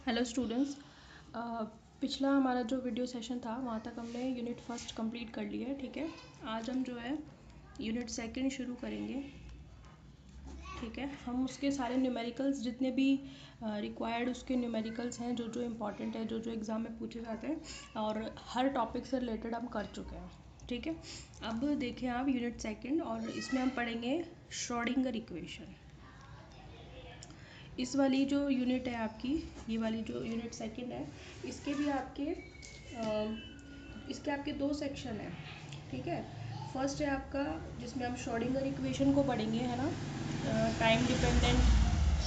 Hello students. पिछला हमारा जो वीडियो सेशन था वहाँ तक हमने यूनिट फर्स्ट कंप्लीट कर लिया है। ठीक है, आज हम जो है यूनिट सेकंड शुरू करेंगे। ठीक है, हम उसके सारे न्यूमेरिकल्स जितने भी रिक्वायर्ड उसके न्यूमेरिकल्स हैं, जो जो इम्पॉर्टेंट है, जो जो एग्ज़ाम में पूछे जाते हैं, और हर टॉपिक से रिलेटेड हम कर चुके हैं। ठीक है, अब देखें आप यूनिट सेकंड, और इसमें हम पढ़ेंगे श्रोडिंगर इक्वेशन। इस वाली जो यूनिट है आपकी, ये वाली जो यूनिट सेकंड है, इसके भी इसके आपके दो सेक्शन हैं। ठीक है, फर्स्ट है आपका जिसमें हम श्रोडिंगर इक्वेशन को पढ़ेंगे, है ना। टाइम डिपेंडेंट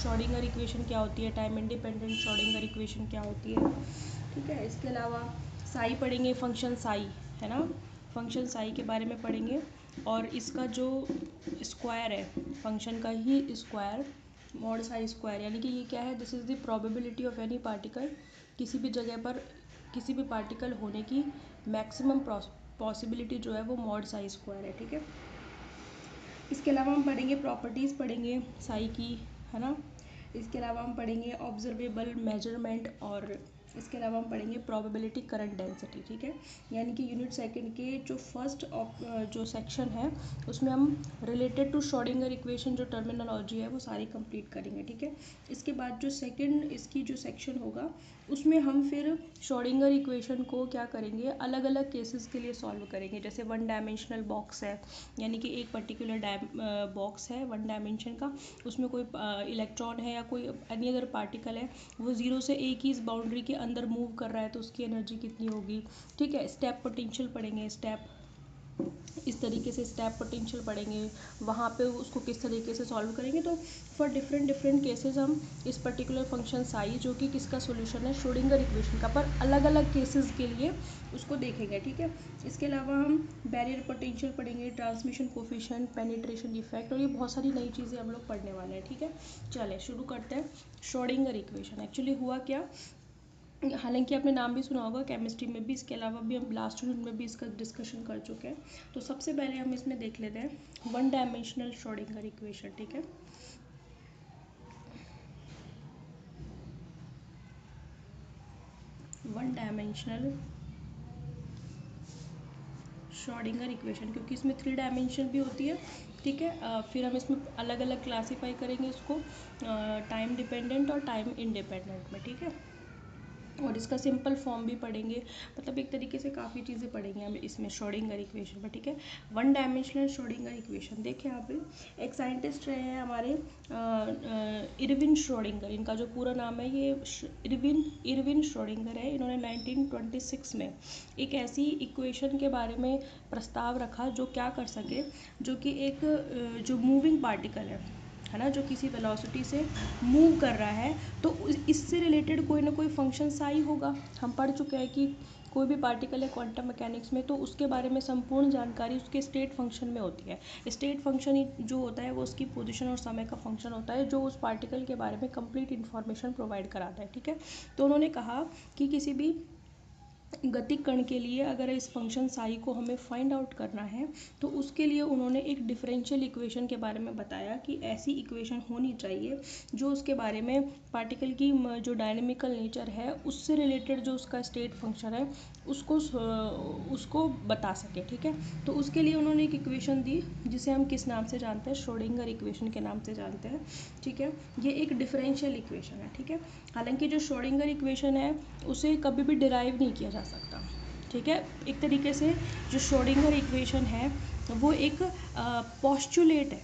श्रोडिंगर इक्वेशन क्या होती है, टाइम इंडिपेंडेंट श्रोडिंगर इक्वेशन क्या होती है। ठीक है, इसके अलावा साई पढ़ेंगे, फंक्शन साई, है ना। फंक्शन साई के बारे में पढ़ेंगे, और इसका जो स्क्वायर है, फंक्शन का ही स्क्वायर, मॉड साई स्क्वायर, यानी कि ये क्या है, this is the probability of any particle. किसी भी जगह पर किसी भी पार्टिकल होने की मैक्सिमम पॉसिबिलिटी जो है वो मॉड साई स्क्वायर है। ठीक है, इसके अलावा हम पढ़ेंगे प्रॉपर्टीज़ पढ़ेंगे साई की, है ना। इसके अलावा हम पढ़ेंगे ऑब्जर्वेबल मेजरमेंट, और इसके अलावा हम पढ़ेंगे प्रोबेबिलिटी करंट डेंसिटी। ठीक है, यानी कि यूनिट सेकंड के जो फर्स्ट जो सेक्शन है उसमें हम रिलेटेड टू श्रोडिंगर इक्वेशन जो टर्मिनोलॉजी है वो सारी कंप्लीट करेंगे। ठीक है, इसके बाद जो सेकंड इसकी जो सेक्शन होगा उसमें हम फिर श्रोडिंगर इक्वेशन को क्या करेंगे, अलग अलग केसेस के लिए सॉल्व करेंगे। जैसे वन डायमेंशनल बॉक्स है, यानी कि एक पर्टिकुलर बॉक्स है वन डायमेंशन का, उसमें कोई इलेक्ट्रॉन है या कोई एनी अदर पार्टिकल है, वो जीरो से ए की इस बाउंड्री के अंदर मूव कर रहा है, तो उसकी एनर्जी कितनी होगी। ठीक है, स्टेप पोटेंशियल पढ़ेंगे, स्टेप इस तरीके से स्टेप पोटेंशियल पढ़ेंगे, वहाँ पे उसको किस तरीके से सॉल्व करेंगे। तो फॉर डिफरेंट डिफरेंट केसेस हम इस पर्टिकुलर फंक्शन साई, जो कि किसका सॉल्यूशन है, श्रोडिंगर इक्वेशन का, पर अलग अलग केसेस के लिए उसको देखेंगे। ठीक है, इसके अलावा हम बैरियर पोटेंशियल पढ़ेंगे, ट्रांसमिशन कोफिशिएंट, पेनिट्रेशन इफेक्ट, और ये बहुत सारी नई चीज़ें हम लोग पढ़ने वाले हैं। ठीक है, चले शुरू करते हैं। श्रोडिंगर इक्वेशन एक्चुअली हुआ क्या, हालांकि आपने नाम भी सुना होगा केमिस्ट्री में भी, इसके अलावा भी हम लास्ट यूनिट में भी इसका डिस्कशन कर चुके हैं। तो सबसे पहले हम इसमें देख लेते हैं वन डायमेंशनल श्रोडिंगर इक्वेशन। ठीक है, वन डायमेंशनल श्रोडिंगर इक्वेशन, क्योंकि इसमें 3 डायमेंशन भी होती है। ठीक है, फिर हम इसमें अलग अलग क्लासीफाई करेंगे इसको टाइम डिपेंडेंट और टाइम इंडिपेंडेंट में। ठीक है, और इसका सिंपल फॉर्म भी पढ़ेंगे, मतलब एक तरीके से काफ़ी चीज़ें पढ़ेंगे हम इसमें श्रोडिंगर इक्वेशन में। ठीक है, वन डायमेंशनल श्रोडिंगर इक्वेशन देखें आप, एक साइंटिस्ट रहे हैं हमारे इरविन श्रोडिंगर, इनका जो पूरा नाम है ये इरविन श्रोडिंगर है। इन्होंने 1926 में एक ऐसी इक्वेशन के बारे में प्रस्ताव रखा जो क्या कर सके, जो कि एक जो मूविंग पार्टिकल है ना, जो किसी वेलोसिटी से मूव कर रहा है, तो इससे रिलेटेड कोई ना कोई फंक्शन साई होगा। हम पढ़ चुके हैं कि कोई भी पार्टिकल है क्वांटम मैकेनिक्स में, तो उसके बारे में संपूर्ण जानकारी उसके स्टेट फंक्शन में होती है। स्टेट फंक्शन ही जो होता है वो उसकी पोजीशन और समय का फंक्शन होता है, जो उस पार्टिकल के बारे में कंप्लीट इन्फॉर्मेशन प्रोवाइड कराता है। ठीक है, तो उन्होंने कहा कि किसी भी गतिक कण के लिए अगर इस फंक्शन साई को हमें फाइंड आउट करना है, तो उसके लिए उन्होंने एक डिफरेंशियल इक्वेशन के बारे में बताया कि ऐसी इक्वेशन होनी चाहिए जो उसके बारे में पार्टिकल की जो डायनेमिकल नेचर है उससे रिलेटेड जो उसका स्टेट फंक्शन है उसको बता सके। ठीक है, तो उसके लिए उन्होंने एक इक्वेशन दी जिसे हम किस नाम से जानते हैं, श्रोडिंगर इक्वेशन के नाम से जानते हैं। ठीक है, ये एक डिफरेंशियल इक्वेशन है। ठीक है, हालांकि जो श्रोडिंगर इक्वेशन है उसे कभी भी डिराइव नहीं किया जा सकता। ठीक है, एक तरीके से जो श्रोडिंगर इक्वेशन है वो एक पोस्टुलेट है।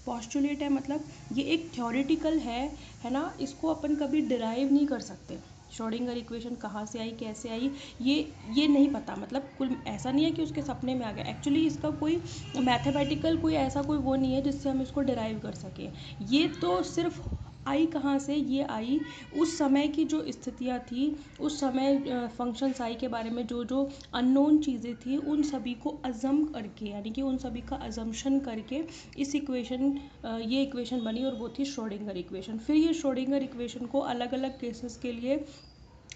पोस्टुलेट है मतलब ये एक थ्योरेटिकल है ना, इसको अपन कभी डिराइव नहीं कर सकते। श्रोडिंगर इक्वेशन कहाँ से आई, कैसे आई, ये नहीं पता, मतलब कुल ऐसा नहीं है कि उसके सपने में आ गया। एक्चुअली इसका कोई मैथमेटिकल कोई ऐसा कोई वो नहीं है जिससे हम इसको डिराइव कर सकें। ये तो सिर्फ आई कहाँ से, ये आई उस समय की जो स्थितियाँ थी, उस समय फंक्शंस आई के बारे में जो जो अननोन चीज़ें थी उन सभी को अज़म करके, यानी कि उन सभी का अजम्पशन करके इस ये इक्वेशन बनी, और वो थी श्रोडिंगर इक्वेशन। फिर ये श्रोडिंगर इक्वेशन को अलग अलग केसेस के लिए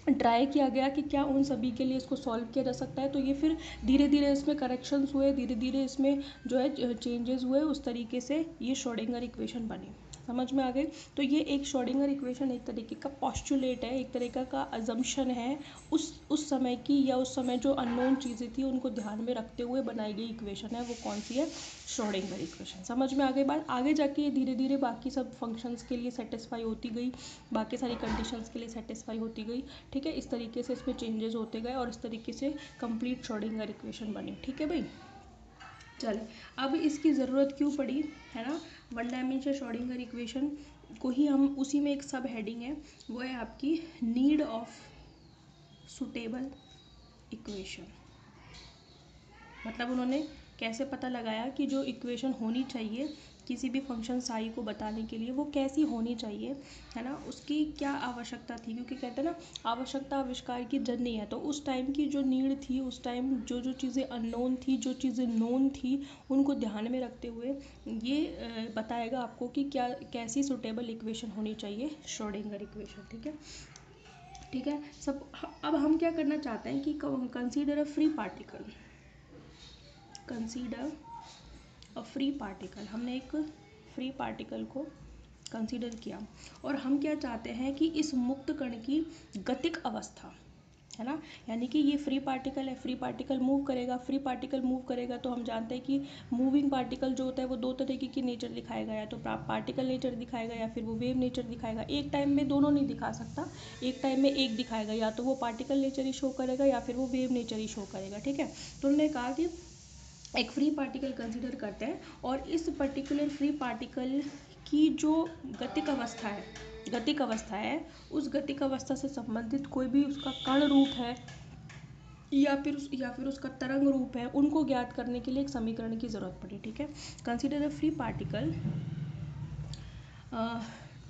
ट्राई किया गया कि क्या उन सभी के लिए इसको सॉल्व किया जा सकता है। तो ये फिर धीरे धीरे इसमें करेक्शंस हुए, धीरे धीरे इसमें जो है चेंजेस हुए, उस तरीके से ये श्रोडिंगर इक्वेशन बनी। समझ में आ गई। तो ये एक श्रोडिंगर इक्वेशन एक तरीके का पॉस्टुलेट है, एक तरीका का अजम्पशन है उस समय की, या उस समय जो अननोन चीज़ें थी उनको ध्यान में रखते हुए बनाई गई इक्वेशन है। वो कौन सी है? Schrodinger equation. समझ में आ गई बात। आगे जाके ये धीरे धीरे बाकी सब फंक्शंस के लिए सेटिस्फाई होती गई, बाकी सारी कंडीशंस के लिए सेटिस्फाई होती गई। ठीक है, इस तरीके से इसमें चेंजेस होते गए और इस तरीके से कंप्लीट श्रोडिंगर इक्वेशन बनी। ठीक है भाई, चले अब इसकी ज़रूरत क्यों पड़ी, है ना। वन डायमेंशनल श्रोडिंगर इक्वेशन को ही हम उसी में एक सब हेडिंग है, वो है आपकी नीड ऑफ सुटेबल इक्वेशन। मतलब उन्होंने कैसे पता लगाया कि जो इक्वेशन होनी चाहिए किसी भी फंक्शन साई को बताने के लिए वो कैसी होनी चाहिए, है ना, उसकी क्या आवश्यकता थी। क्योंकि कहते हैं ना, आवश्यकता आविष्कार की जननी है। तो उस टाइम की जो नीड थी, उस टाइम जो जो चीज़ें अननोन थी, जो चीज़ें नोन थी, उनको ध्यान में रखते हुए ये बताएगा आपको कि क्या कैसी सुटेबल इक्वेशन होनी चाहिए, श्रोडिंगर इक्वेशन। ठीक है, ठीक है सब। अब हम क्या करना चाहते हैं कि consider a free particle, consider a free particle. हमने एक फ्री पार्टिकल को कंसीडर किया और हम क्या चाहते हैं कि इस मुक्त कण की गतिक अवस्था, है ना, यानी कि ये फ्री पार्टिकल है, फ्री पार्टिकल मूव करेगा, फ्री पार्टिकल मूव करेगा तो हम जानते हैं कि मूविंग पार्टिकल जो होता है वो दो तरीके की नेचर दिखाएगा, या तो पार्टिकल नेचर दिखाएगा या फिर वो वेव नेचर दिखाएगा। एक टाइम में दोनों नहीं दिखा सकता, एक टाइम में एक दिखाएगा, या तो वो पार्टिकल नेचर ही शो करेगा या फिर वो वेव नेचर ही शो करेगा। ठीक है, तो उन्होंने कहा कि एक फ्री पार्टिकल कंसीडर करते हैं और इस पर्टिकुलर फ्री पार्टिकल की जो गतिक अवस्था है, उस गतिक अवस्था से संबंधित कोई भी उसका कण रूप है या फिर उसका तरंग रूप है, उनको ज्ञात करने के लिए एक समीकरण की जरूरत पड़ी। ठीक है, consider a free particle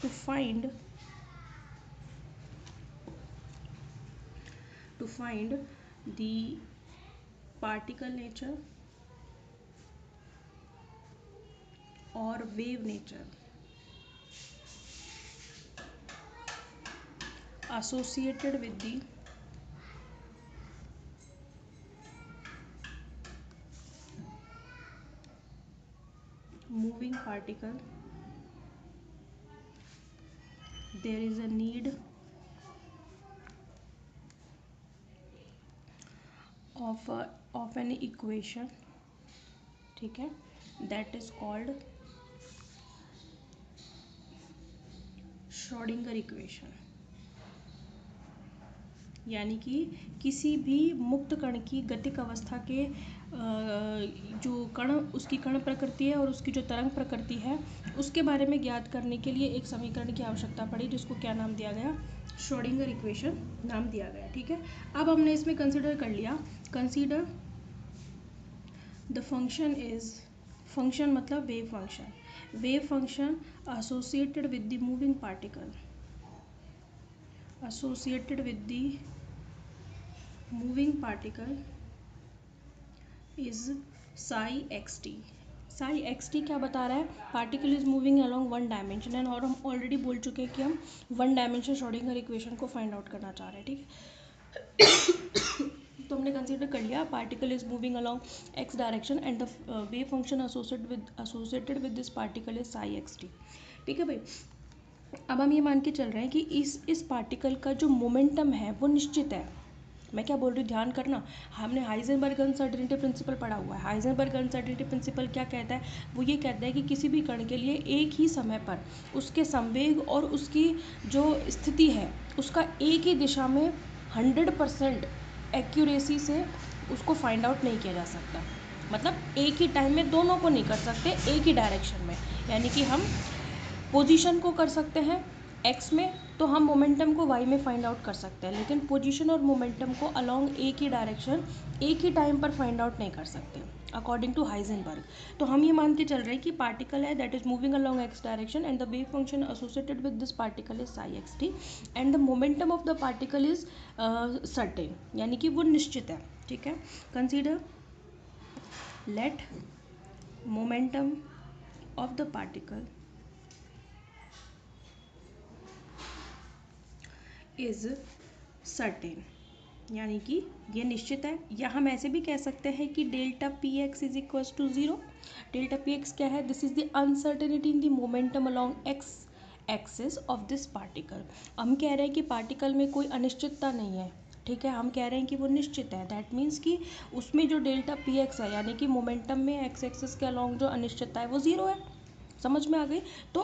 to find the particle nature और wave nature associated with the moving particle, there is a need of an equation, ठीक है, that is called Schrodinger equation. यानी कि किसी भी मुक्त कण की गतिक अवस्था के जो कण, उसकी कण प्रकृति है और उसकी जो तरंग प्रकृति है, उसके बारे में ज्ञात करने के लिए एक समीकरण की आवश्यकता पड़ी, जिसको क्या नाम दिया गया? श्रोडिंगर इक्वेशन नाम दिया गया। ठीक है, अब हमने इसमें कंसीडर कर लिया, consider the function is, function मतलब wave function associated with the moving particle, associated with the moving particle is psi xt। psi xt क्या बता रहा है? Particle is moving along one dimension and, और हम ऑलरेडी बोल चुके हैं कि हम वन डायमेंशन श्रोडिंगर इक्वेशन को फाइंड आउट करना चाह रहे हैं। ठीक है, तो हमने कंसीडर कर लिया particle is moving along x direction and the wave function associated with this particle is psi x T. ठीक है भाई, अब हम ये मान के चल रहे हैं कि इस पार्टिकल का जो मोमेंटम है वो निश्चित है। मैं क्या बोल रही हूँ, ध्यान करना, हमने हाइजेनबर्ग अनसर्टेनिटी प्रिंसिपल पढ़ा हुआ है। हाइजेनबर्ग अनसर्टेनिटी प्रिंसिपल क्या कहता है? वो ये कहता है कि किसी भी कण के लिए एक ही समय पर उसके संवेग और उसकी जो स्थिति है उसका एक ही दिशा में 100% एक्यूरेसी से उसको फाइंड आउट नहीं किया जा सकता। मतलब एक ही टाइम में दोनों को नहीं कर सकते, एक ही डायरेक्शन में। यानी कि हम पोजीशन को कर सकते हैं एक्स में, तो हम मोमेंटम को वाई में फाइंड आउट कर सकते हैं, लेकिन पोजीशन और मोमेंटम को अलोंग एक ही डायरेक्शन एक ही टाइम पर फाइंड आउट नहीं कर सकते अकॉर्डिंग टू हाइजेनबर्ग। तो हम ये मान के चल रहे हैं कि पार्टिकल है that is moving along x direction and the wave function associated with this particle is psi x t and the momentum of the particle is certain, यानी कि वो निश्चित है। ठीक है, consider let momentum of the particle is certain, यानी कि ये निश्चित है, या हम ऐसे भी कह सकते हैं कि delta p x is equals to zero. Delta p x क्या है? This is the uncertainty in the momentum along x axis of this particle. हम कह रहे हैं कि पार्टिकल में कोई अनिश्चितता नहीं है, ठीक है, हम कह रहे हैं कि वो निश्चित है। दैट मीन्स कि उसमें जो डेल्टा पी एक्स है, यानी कि मोमेंटम में एक्स एक्सिस के अलोंग जो अनिश्चितता है वो ज़ीरो है। समझ में आ गई? तो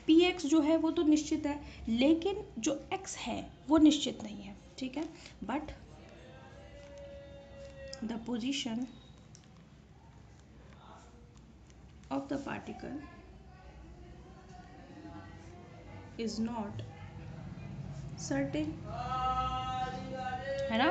पी एक्स जो है वो तो निश्चित है, लेकिन जो एक्स है वो निश्चित नहीं है, ठीक है। But the position of the particle is not certain, है ना।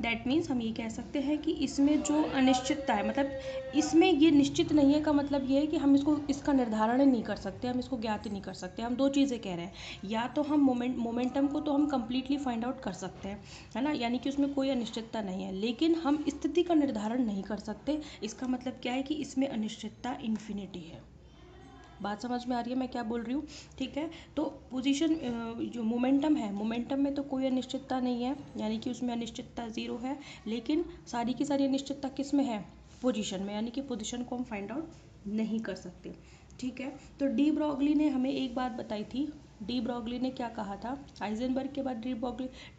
दैट मीन्स हम ये कह सकते हैं कि इसमें जो अनिश्चितता है, मतलब इसमें ये निश्चित नहीं है का मतलब ये है कि हम इसका निर्धारण नहीं कर सकते, हम इसको ज्ञात नहीं कर सकते। हम दो चीज़ें कह रहे हैं, या तो हम मोमेंटम को तो हम कंप्लीटली फाइंड आउट कर सकते हैं, है ना, यानी कि उसमें कोई अनिश्चितता नहीं है, लेकिन हम स्थिति का निर्धारण नहीं कर सकते। इसका मतलब क्या है कि इसमें अनिश्चितता इन्फिनिटी है। बात समझ में आ रही है मैं क्या बोल रही हूँ? ठीक है। तो पोजीशन जो मोमेंटम है, मोमेंटम में तो कोई अनिश्चितता नहीं है, यानी कि उसमें अनिश्चितता ज़ीरो है, लेकिन सारी की सारी अनिश्चितता किस में है? पोजीशन में, यानी कि पोजीशन को हम फाइंड आउट नहीं कर सकते, ठीक है। तो डी ब्रॉगली ने हमें एक बात बताई थी। डी ब्रॉगली ने क्या कहा था? हाइजेनबर्ग के बाद डी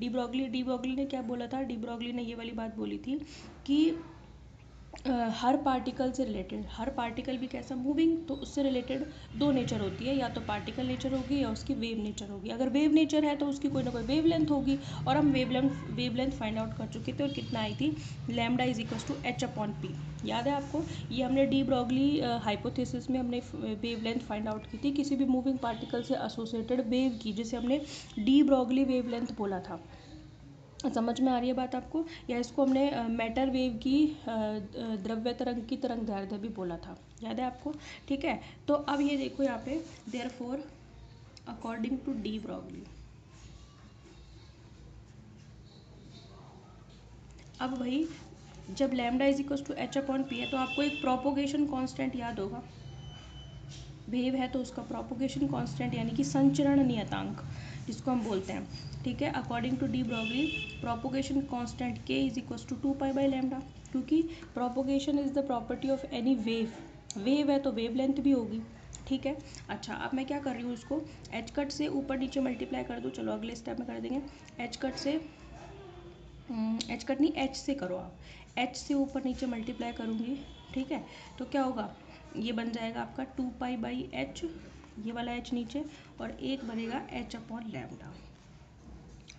ब्रॉगली ने क्या बोला था? डी ब्रॉगली ने ये वाली बात बोली थी कि हर पार्टिकल से रिलेटेड, हर पार्टिकल भी कैसा? मूविंग, तो उससे रिलेटेड दो नेचर होती है, या तो पार्टिकल नेचर होगी या उसकी वेव नेचर होगी। अगर वेव नेचर है तो उसकी कोई ना कोई वेवलेंथ होगी, और हम वेवलेंथ फाइंड आउट कर चुके थे, और कितना आई थी? Lambda is equals to H upon p. याद है आपको? ये हमने डी ब्रॉगली हाइपोथेसिस में हमने वेवलेंथ फाइंड आउट की थी, किसी भी मूविंग पार्टिकल से एसोसिएटेड वेव की, जिसे हमने डी ब्रॉगली वेवलेंथ बोला था। समझ में आ रही है बात आपको? या इसको हमने मैटर वेव की द्रव्य तरंग की तरंग दैर्ध्य भी बोला था, याद है आपको? ठीक है। तो अब ये देखो यहाँ पे, therefore according to de Broglie, अब भाई जब lambda is equal to H upon p है, तो आपको एक प्रोपोगेशन कांस्टेंट याद होगा। वेव है तो उसका प्रोपोगेशन कांस्टेंट, यानी कि संचरण नियतांक जिसको हम बोलते हैं, ठीक है। According to de Broglie, propagation constant K is equal to 2 pi by lambda, क्योंकि propagation is the property of any wave. Wave है तो वेव लेंथ भी होगी, ठीक है। अच्छा, अब मैं क्या कर रही हूँ, इसको एच कट से ऊपर नीचे मल्टीप्लाई कर दूँ। चलो अगले स्टेप में कर देंगे। एच कट से एच कट नहीं, एच से करो आप, एच से ऊपर नीचे मल्टीप्लाई करूँगी, ठीक है। तो क्या होगा? ये बन जाएगा आपका 2 पाई बाई एच, ये वाला एच नीचे, और एक बनेगा एच अपॉन लैम्डा,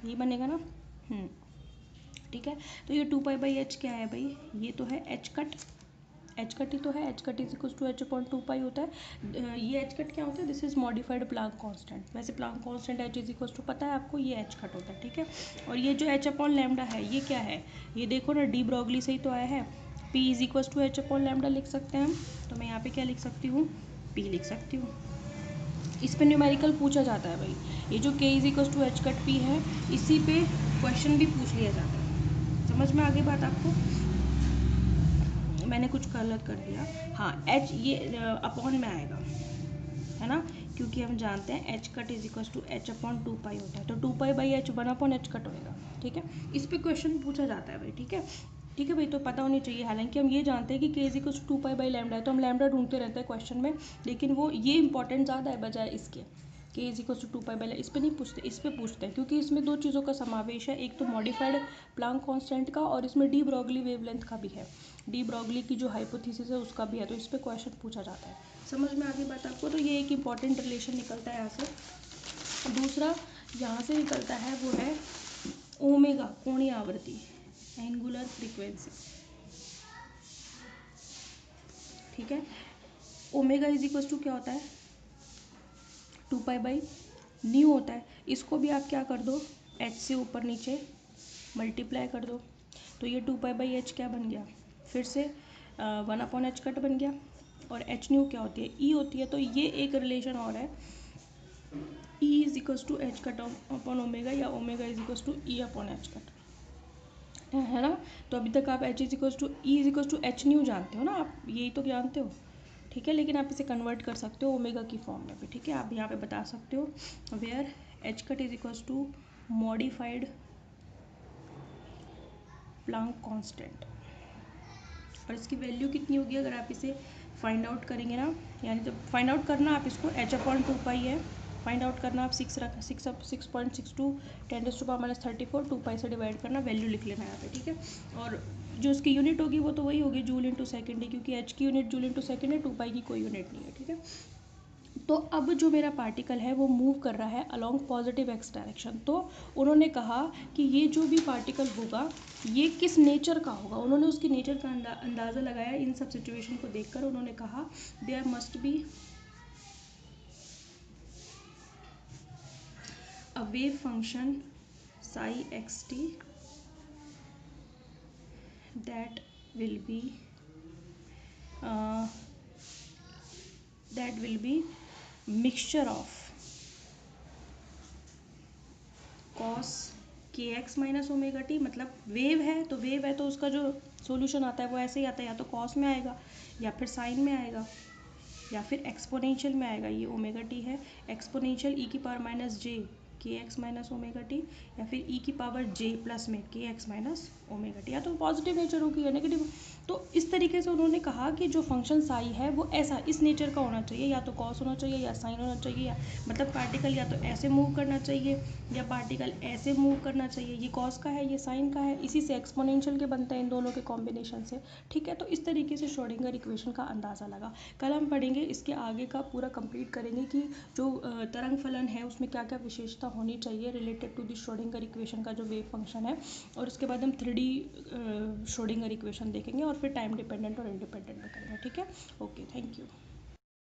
ये बनेगा ना। ठीक है। तो ये 2 पाई बाई एच क्या है भाई? ये तो है एच कट, एच कट ही तो है। H cut is equal to H upon 2 pi होता है। ये एच कट क्या होता है? This is modified Planck constant. वैसे Planck constant H is equal to पता है आपको, ये एच कट होता है, ठीक है। और ये जो एच अपॉन लैम्डा है, ये क्या है? ये देखो ना, डी ब्रॉगली से ही तो आया है। P is equal to H upon lambda लिख सकते हैं हम। तो मैं यहाँ पे क्या लिख सकती हूँ? पी लिख सकती हूँ। इस पे न्यूमेरिकल पूछा जाता है भाई। ये जो k is equal to H cut p है, इसी पे क्वेश्चन भी पूछ लिया जाता है। समझ में आ गई बात आपको? मैंने कुछ गलत कर दिया। हाँ, एच ये अपॉन में आएगा, है ना, क्योंकि हम जानते हैं h cut is equal to H upon 2 pi होता है, तो 2 pi by h 1 upon H cut होएगा, ठीक है। इस पे क्वेश्चन पूछा जाता है भाई, ठीक है। ठीक है भाई, तो पता होनी चाहिए। हालांकि हम ये जानते हैं कि k is equal to 2 pi by lambda है, तो हम लैम्डा ढूंढते रहते हैं क्वेश्चन में, लेकिन वो ये इंपॉर्टेंट ज़्यादा है बजाय इसके। K is equal to 2 pi by, इस पर नहीं पूछते, इस पर पूछते हैं, क्योंकि इसमें दो चीज़ों का समावेश है, एक तो मॉडिफाइड प्लांक कांस्टेंट का, और इसमें डी ब्रॉगली वेवलेंथ का भी है, डी ब्रॉगली की जो हाइपोथेसिस है उसका भी है, तो इस पर क्वेश्चन पूछा जाता है। समझ में आ गई बात आपको? तो ये एक इंपॉर्टेंट रिलेशन निकलता है यहाँ से। दूसरा यहाँ से निकलता है वो है ओमेगा, कोणीय आवृत्ति, एंगुलर फ्रीक्वेंसी, ठीक है। ओमेगा इज इक्वल टू क्या होता है? 2 पाई बाई होता है। इसको भी आप क्या कर दो? एच से ऊपर नीचे मल्टीप्लाई कर दो, तो ये 2 पाई बाई एच क्या बन गया? फिर से 1 अपॉन एच कट बन गया। और एच न्यू क्या होती है? ई होती है। तो ये एक रिलेशन और है, E is equal to H cut upon omega, या omega is equal to E upon H cut, है ना। तो अभी तक आप H is equal to E is equal to H nu जानते हो ना, आप यही तो जानते हो, ठीक है। लेकिन आप इसे कन्वर्ट कर सकते हो ओमेगा की फॉर्म में भी, ठीक है। आप यहाँ पे बता सकते हो where h cut is equal to modified Planck constant. और इसकी वैल्यू कितनी होगी अगर आप इसे फाइंड आउट करेंगे ना, यानी जब फाइंड आउट करना आप इसको h/2 है, फाइंड आउट करना आप 6.62 10⁻34 2 से डिवाइड करना, वैल्यू लिख लेना यहाँ पे, ठीक है। और जो इसकी यूनिट होगी वो तो वही होगी जूल इंटू सेकेंड ही, क्योंकि h की यूनिट जूल इंटू सेकेंड है, 2 की कोई यूनिट नहीं है, ठीक है। तो अब जो मेरा पार्टिकल है वो मूव कर रहा है अलोंग पॉजिटिव एक्स डायरेक्शन। तो उन्होंने कहा कि ये जो भी पार्टिकल होगा ये किस नेचर का होगा, उन्होंने उसकी नेचर का अंदाज़ा लगाया इन सब सिचुएशन को देखकर। उन्होंने कहा there must be a wave function psi xt that will be uh, mixture of cos kx minus omega T. मतलब वेव है तो उसका जो सॉल्यूशन आता है वो ऐसे ही आता है, या तो कॉस में आएगा या फिर साइन में आएगा या फिर एक्सपोनेंशियल में आएगा। ये ओमेगा टी है, एक्सपोनेंशियल ई की पावर माइनस जे के एक्स माइनस ओमेगा टी, या फिर ई की पावर जे प्लस में के एक्स माइनस ओमेगा टी, या तो पॉजिटिव नेचर होगी या नेगेटिव। तो इस तरीके से उन्होंने कहा कि जो फंक्शन साई है वो ऐसा इस नेचर का होना चाहिए, या तो कॉस होना चाहिए या साइन होना चाहिए, या मतलब पार्टिकल या तो ऐसे मूव करना चाहिए या पार्टिकल ऐसे मूव करना चाहिए। ये कॉस का है, ये साइन का है, इसी से एक्सपोनेंशियल के बनते हैं इन दोनों के कॉम्बिनेशन से, ठीक है। तो इस तरीके से श्रोडिंगर इक्वेशन का अंदाज़ा लगा। कल हम पढ़ेंगे इसके आगे का पूरा कंप्लीट करेंगे कि जो तरंग फलन है उसमें क्या क्या विशेषता होनी चाहिए related to the Schrodinger equation का जो वेव फंक्शन है। और उसके बाद हम 3D श्रोडिंगर इक्वेशन देखेंगे और फिर टाइम डिपेंडेंट और इंडिपेंडेंट में करेंगे, ठीक है। Okay, thank you.